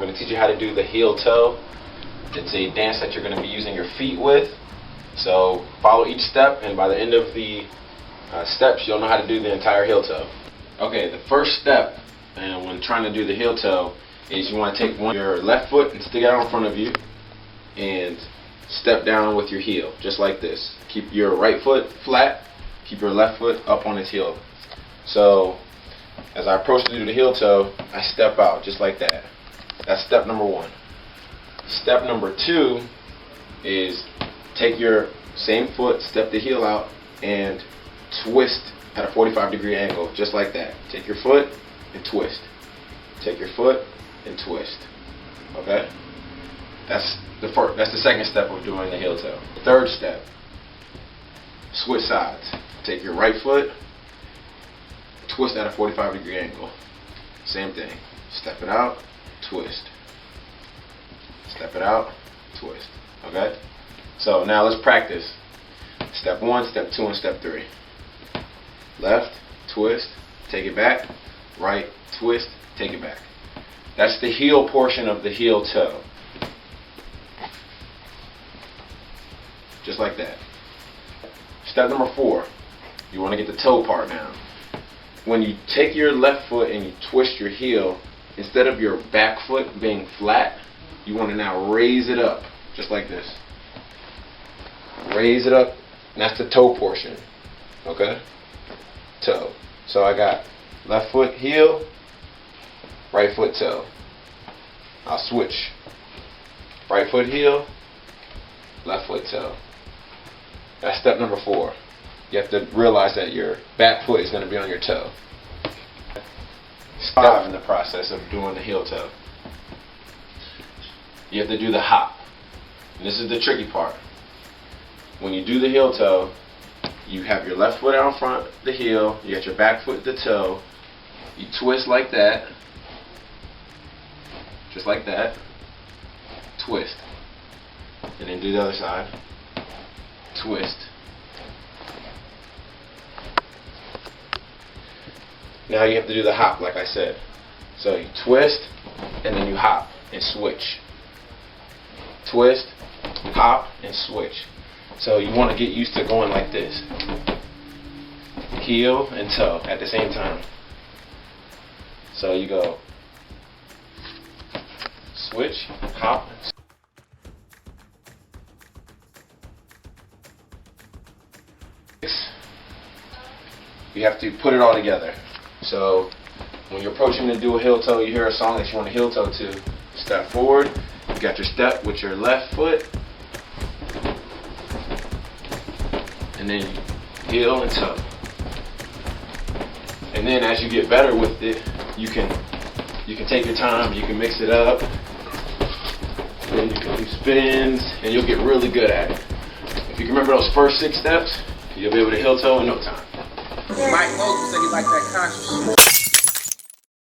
we're going to teach you how to do the heel toe. It's a dance that you're going to be using your feet with. So follow each step, and by the end of the steps, you'll know how to do the entire heel toe. Okay, the first step, and when trying to do the heel toe, is you want to take your left foot and stick it out in front of you, and step down with your heel, just like this. Keep your right foot flat, keep your left foot up on its heel. So as I approach to do the heel toe, I step out just like that. That's step number one. Step number two is take your same foot, step the heel out, and twist at a 45-degree angle, just like that. Take your foot and twist. Take your foot and twist. Okay? That's the second step of doing the heel toe. The third step, switch sides. Take your right foot, twist at a 45-degree angle. Same thing. Step it out, twist. Step it out, twist. Okay? So now let's practice. Step 1, step 2, and step 3. Left, twist, take it back. Right, twist, take it back. That's the heel portion of the heel toe. Just like that. Step number 4. You want to get the toe part now. When you take your left foot and you twist your heel, instead of your back foot being flat, you want to now raise it up, just like this. Raise it up, and that's the toe portion. Okay? Toe. So I got left foot heel, right foot toe. I'll switch. Right foot heel, left foot toe. That's step number 4. You have to realize that your back foot is going to be on your toe. Stop in the process of doing the heel toe. You have to do the hop. And this is the tricky part. When you do the heel toe, you have your left foot out in front, the heel, you got your back foot, the toe, you twist like that, just like that, twist, and then do the other side, twist. Now you have to do the hop like I said. So you twist, and then you hop and switch. Twist, hop, and switch. So you want to get used to going like this. Heel and toe at the same time. So you go switch, hop. You have to put it all together. So when you're approaching to do a heel toe, you hear a song that you want to heel toe to, step forward, you got your step with your left foot, and then heel and toe. And then as you get better with it, you can take your time, you can mix it up, then you can do spins, and you'll get really good at it. If you can remember those first 6 steps, you'll be able to heel toe in no time. Mike Moses said he liked that conscious shit.